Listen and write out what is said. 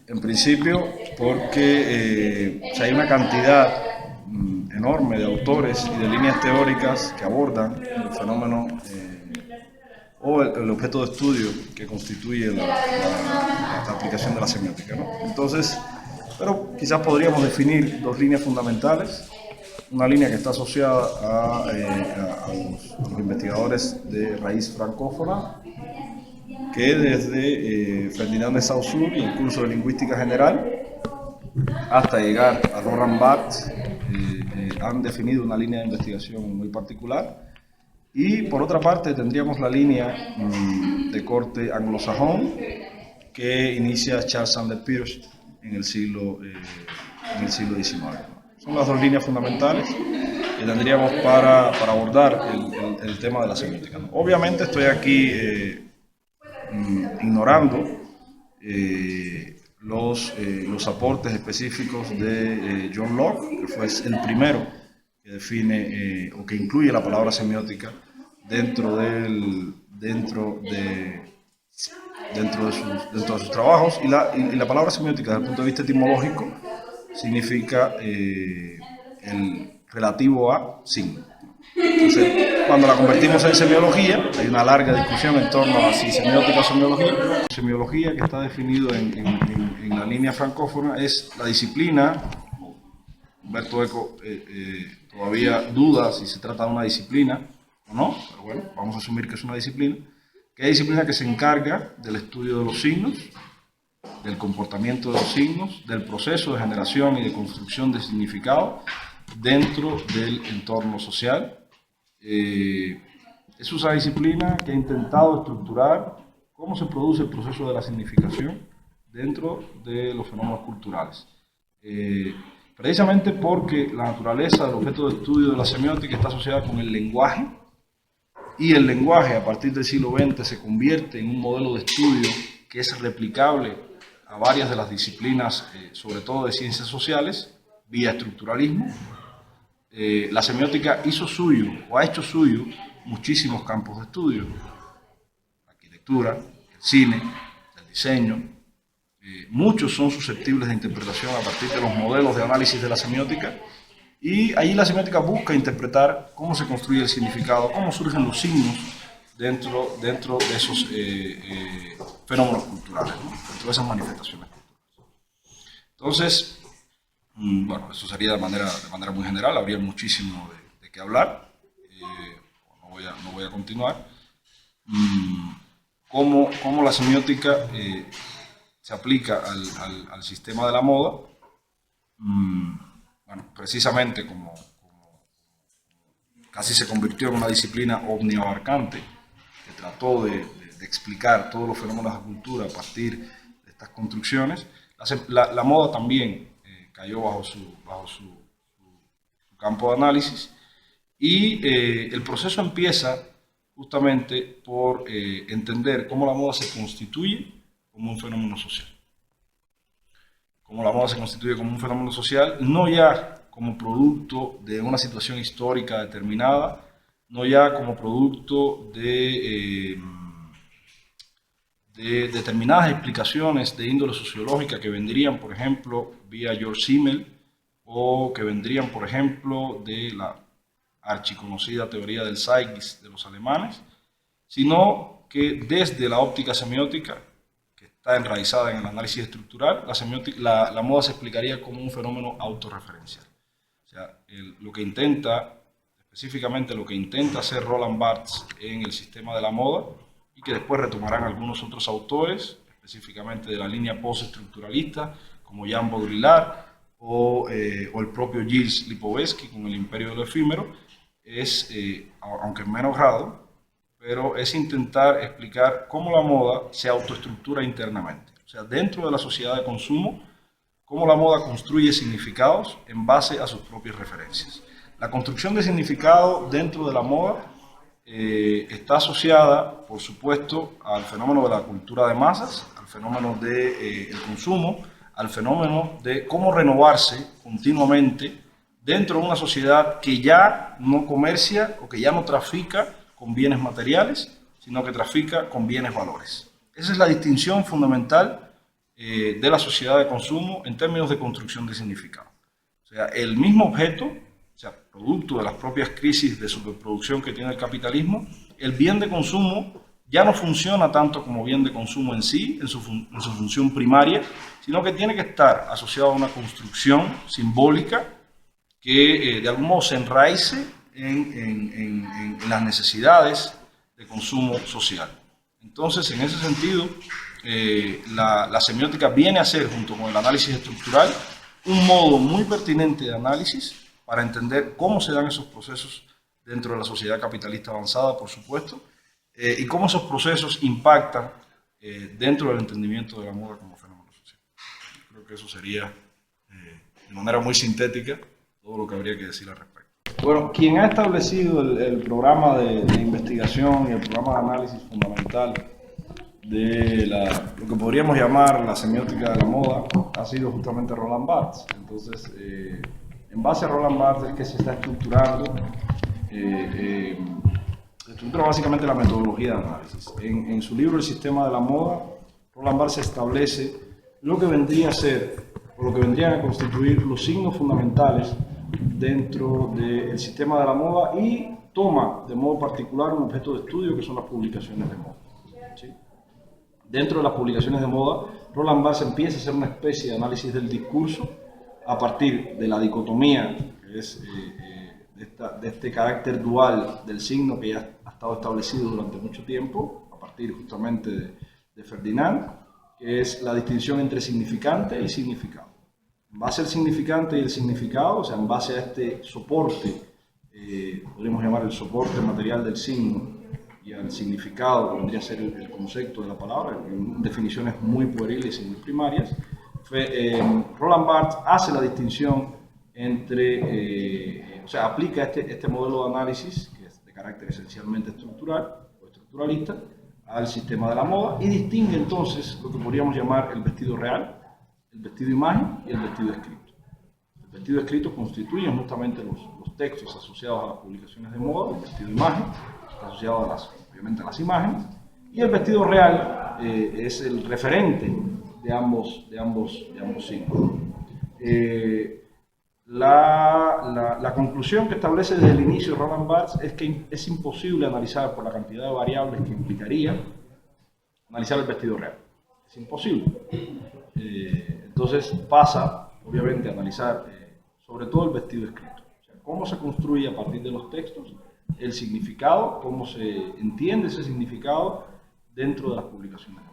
En principio, porque hay una cantidad enorme de autores y de líneas teóricas que abordan el fenómeno o el objeto de estudio que constituye la aplicación de la semiótica, ¿no? Entonces, pero quizás podríamos definir dos líneas fundamentales. Una línea que está asociada a los investigadores de raíz francófona, que desde Ferdinand de Saussure y el curso de lingüística general hasta llegar a Roland Barthes han definido una línea de investigación muy particular. Y por otra parte tendríamos la línea de corte anglosajón que inicia Charles Sanders Peirce en el siglo XIX. Son las dos líneas fundamentales que tendríamos para abordar el tema de la semiótica. Obviamente estoy aquí ignorando los aportes específicos de John Locke, que fue el primero que define o que incluye la palabra semiótica dentro de sus trabajos. Y la palabra semiótica, desde el punto de vista etimológico, significa el relativo a signo. Entonces, cuando la convertimos en semiología, hay una larga discusión en torno a si semiótica o semiología. Semiología, que está definido en la línea francófona, es la disciplina. Humberto Eco todavía duda si se trata de una disciplina o no, pero bueno, vamos a asumir que es una disciplina, que es disciplina que se encarga del estudio de los signos, del comportamiento de los signos, del proceso de generación y de construcción de significado dentro del entorno social. Es una disciplina que ha intentado estructurar cómo se produce el proceso de la significación dentro de los fenómenos culturales. Precisamente porque la naturaleza del objeto de estudio de la semiótica está asociada con el lenguaje, y el lenguaje a partir del siglo XX se convierte en un modelo de estudio que es replicable a varias de las disciplinas, sobre todo de ciencias sociales, vía estructuralismo. La semiótica hizo suyo, o ha hecho suyo, muchísimos campos de estudio: la arquitectura, el cine, el diseño. Muchos son susceptibles de interpretación a partir de los modelos de análisis de la semiótica, y allí la semiótica busca interpretar cómo se construye el significado, cómo surgen los signos dentro de esos fenómenos culturales, ¿no? Dentro de esas manifestaciones culturales. Entonces, bueno, eso sería de manera muy general, habría muchísimo de qué hablar. No voy a continuar. ¿Cómo la semiótica se aplica al sistema de la moda? Bueno, precisamente como casi se convirtió en una disciplina omniabarcante, que trató de explicar todos los fenómenos de la cultura a partir de estas construcciones, la moda también cayó bajo su campo de análisis, y el proceso empieza justamente por entender cómo la moda se constituye como un fenómeno social. Cómo la moda se constituye como un fenómeno social, no ya como producto de una situación histórica determinada, no ya como producto de determinadas explicaciones de índole sociológica que vendrían, por ejemplo, vía George Simmel, o que vendrían, por ejemplo, de la archiconocida teoría del Zeitgeist de los alemanes, sino que desde la óptica semiótica, está enraizada en el análisis estructural, la moda se explicaría como un fenómeno autorreferencial. O sea, específicamente lo que intenta hacer Roland Barthes en el sistema de la moda, y que después retomarán algunos otros autores, específicamente de la línea postestructuralista, como Jean Baudrillard o el propio Gilles Lipovetsky con el Imperio de lo Efímero, es, aunque en menos grado, pero es intentar explicar cómo la moda se autoestructura internamente. O sea, dentro de la sociedad de consumo, cómo la moda construye significados en base a sus propias referencias. La construcción de significado dentro de la moda está asociada, por supuesto, al fenómeno de la cultura de masas, al fenómeno del consumo, al fenómeno de cómo renovarse continuamente dentro de una sociedad que ya no comercia o que ya no trafica con bienes materiales, sino que trafica con bienes valores. Esa es la distinción fundamental de la sociedad de consumo en términos de construcción de significado. O sea, el mismo objeto, o sea, producto de las propias crisis de superproducción que tiene el capitalismo, el bien de consumo ya no funciona tanto como bien de consumo en sí, en su función primaria, sino que tiene que estar asociado a una construcción simbólica que de algún modo se enraice en las necesidades de consumo social. Entonces, en ese sentido, la semiótica viene a ser, junto con el análisis estructural, un modo muy pertinente de análisis para entender cómo se dan esos procesos dentro de la sociedad capitalista avanzada, por supuesto, y cómo esos procesos impactan dentro del entendimiento de la moda como fenómeno social. Creo que eso sería, de manera muy sintética, todo lo que habría que decir al respecto. Bueno, quien ha establecido el programa de investigación y el programa de análisis fundamental de lo que podríamos llamar la semiótica de la moda ha sido justamente Roland Barthes. Entonces, en base a Roland Barthes es que se está estructurando, estructura básicamente la metodología de análisis. En su libro El sistema de la moda, Roland Barthes establece lo que vendría a ser, o lo que vendrían a constituir los signos fundamentales dentro del sistema de la moda y toma de modo particular un objeto de estudio que son las publicaciones de moda. ¿Sí? Dentro de las publicaciones de moda, Roland Barthes empieza a hacer una especie de análisis del discurso a partir de la dicotomía, que es de este carácter dual del signo que ya ha estado establecido durante mucho tiempo, a partir justamente de Ferdinand, que es la distinción entre significante y significado. En base al significante y el significado, o sea, en base a este soporte, podríamos llamar el soporte material del signo, y al significado, que vendría a ser el concepto de la palabra, en definiciones muy pueriles y muy primarias, Roland Barthes hace la distinción entre, o sea, aplica este modelo de análisis, que es de carácter esencialmente estructural o estructuralista, al sistema de la moda y distingue entonces lo que podríamos llamar el vestido real, el vestido imagen y el vestido escrito. El vestido escrito constituye justamente los textos asociados a las publicaciones de moda, el vestido imagen asociado obviamente a las imágenes, y el vestido real es el referente de ambos signos. La conclusión que establece desde el inicio Roland Barthes es que es imposible analizar por la cantidad de variables que implicaría analizar el vestido real. Es imposible. Entonces pasa, obviamente, a analizar sobre todo el vestido escrito. O sea, cómo se construye a partir de los textos el significado, cómo se entiende ese significado dentro de las publicaciones.